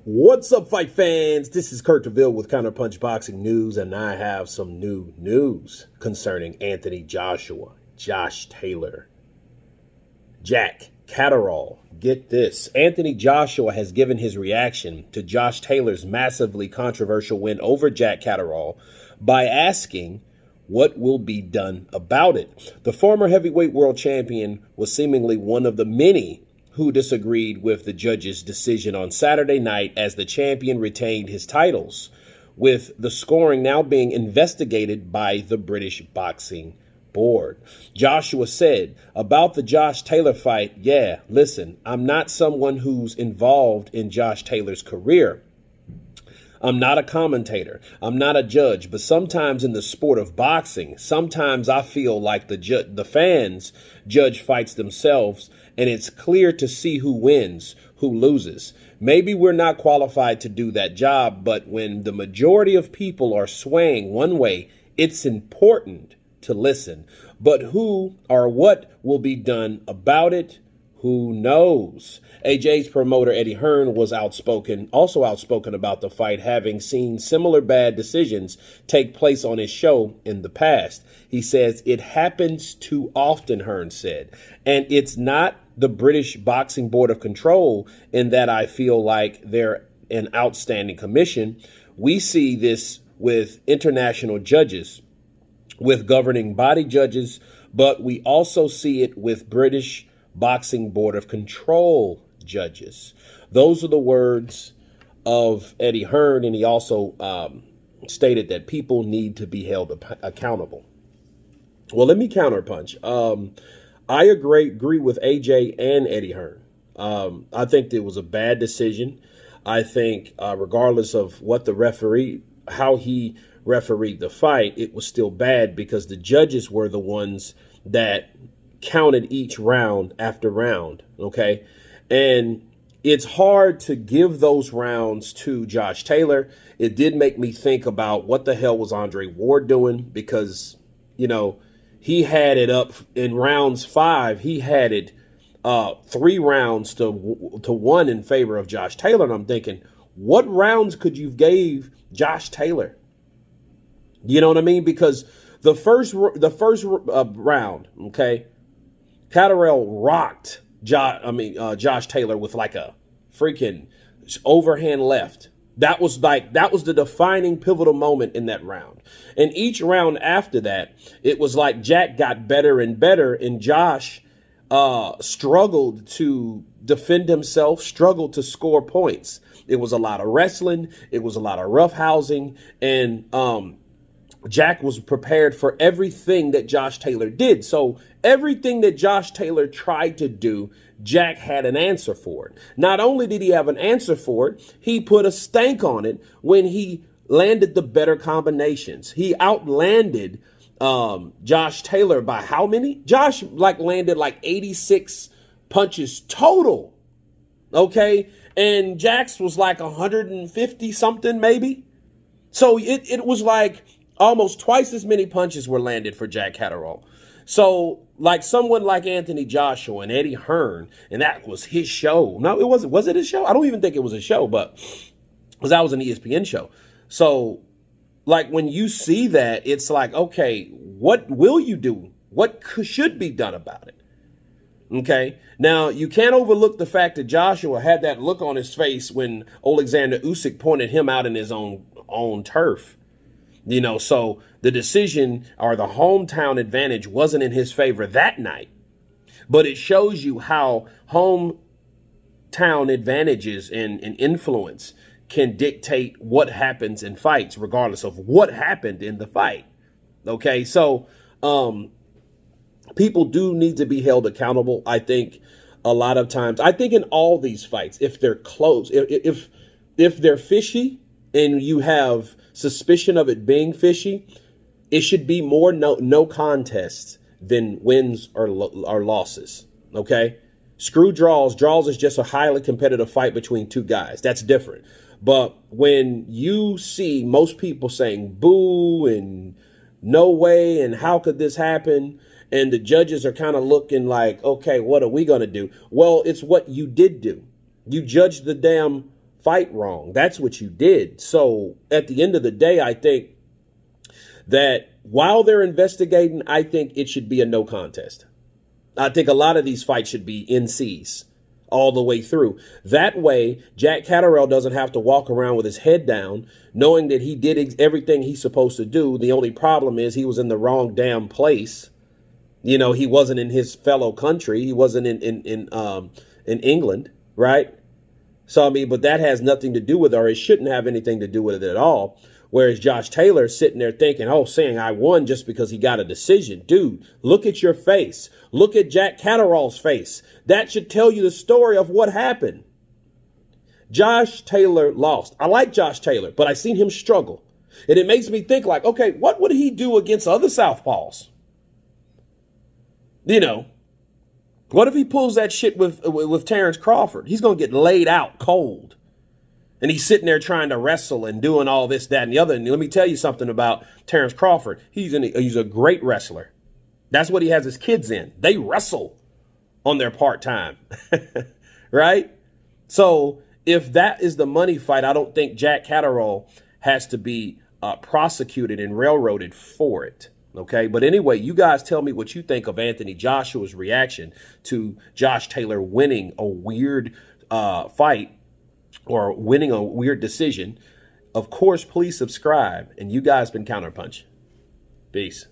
What's up, fight fans? This is Kurt DeVille with Counterpunch Boxing News, and I have some new news concerning Anthony Joshua, Josh Taylor, Jack Cattrall. Get this. Anthony Joshua has given his reaction to Josh Taylor's massively controversial win over Jack Cattrall by asking what will be done about it. The former heavyweight world champion was seemingly one of the many who disagreed with the judge's decision on Saturday night as the champion retained his titles, with the scoring now being investigated by the British Boxing Board. Joshua said about the Josh Taylor fight, listen, I'm not someone who's involved in Josh Taylor's career. I'm not a commentator. I'm not a judge. But sometimes in the sport of boxing, sometimes I feel like the fans judge fights themselves, and it's clear to see who wins, who loses. Maybe we're not qualified to do that job, but when the majority of people are swaying one way, it's important to listen. But who or what will be done about it? Who knows? AJ's promoter Eddie Hearn was also outspoken about the fight, having seen similar bad decisions take place on his show in the past. He says, it happens too often, Hearn said, and it's not the British Boxing Board of Control in that I feel like they're an outstanding commission. We see this with international judges, with governing body judges, but we also see it with British Boxing Board of Control judges. Those are the words of Eddie Hearn, and he also stated that people need to be held accountable. Well, let me counterpunch. I agree with AJ and Eddie Hearn. I think it was a bad decision. I think regardless of what the referee, how he refereed the fight, it was still bad because the judges were the ones that counted each round after round, okay? And it's hard to give those rounds to Josh Taylor. It did make me think about what the hell was Andre Ward doing, because, you know, he had it up in rounds 5. He had it 3 rounds to 1 in favor of Josh Taylor. And I'm thinking, what rounds could you give Josh Taylor? You know what I mean? Because the first round, okay, Cattrall rocked Josh Taylor with like a freaking overhand left. That was the defining pivotal moment in that round. And each round after that, it was like Jack got better and better, and Josh struggled to defend himself, struggled to score points. It was a lot of wrestling. It was a lot of roughhousing, and Jack was prepared for everything that Josh Taylor did. So everything that Josh Taylor tried to do, Jack had an answer for it. Not only did he have an answer for it, he put a stank on it when he landed the better combinations. He outlanded Josh Taylor by how many? Josh landed 86 punches total. Okay. And Jack's was 150 something maybe. So it was almost twice as many punches were landed for Jack Cattrall. So someone like Anthony Joshua and Eddie Hearn, and that was his show. No, it wasn't. Was it his show? I don't even think it was a show, but because that was an ESPN show. So when you see that, it's okay, what will you do? What should be done about it? Okay. Now, you can't overlook the fact that Joshua had that look on his face when Alexander Usyk pointed him out in his own turf. You know, so the decision or the hometown advantage wasn't in his favor that night. But it shows you how hometown advantages and influence can dictate what happens in fights, regardless of what happened in the fight. Okay, so people do need to be held accountable. I think a lot of times, I think in all these fights, if they're close, if they're fishy and you have suspicion of it being fishy, it should be more no contests than wins or losses. Okay, screw draws. Draws is just a highly competitive fight between two guys. That's different. But when you see most people saying boo and no way and how could this happen, and the judges are kind of looking like, okay, what are we going to do? Well, it's what you did do. You judged the damn fight wrong. That's what you did. So at the end of the day, I think that while they're investigating, I think it should be a no contest. I think a lot of these fights should be NCs all the way through. That way, Jack Cattrall doesn't have to walk around with his head down, knowing that he did everything he's supposed to do. The only problem is he was in the wrong damn place. You know, he wasn't in his fellow country. He wasn't in England, right? So, I mean, but that has nothing to do with it, or it shouldn't have anything to do with it at all. Whereas Josh Taylor sitting there thinking, oh, saying I won just because he got a decision. Dude, look at your face. Look at Jack Cattrall's face. That should tell you the story of what happened. Josh Taylor lost. I like Josh Taylor, but I seen him struggle. And it makes me think like, okay, what would he do against other southpaws? You know, what if he pulls that shit with Terrence Crawford? He's going to get laid out cold. And he's sitting there trying to wrestle and doing all this, that, and the other. And let me tell you something about Terrence Crawford. He's a great wrestler. That's what he has his kids in. They wrestle on their part-time, right? So if that is the money fight, I don't think Jack Cattrall has to be prosecuted and railroaded for it. Okay, but anyway, you guys tell me what you think of Anthony Joshua's reaction to Josh Taylor winning a weird fight or winning a weird decision. Of course, please subscribe. And you guys been Counterpunch. Peace.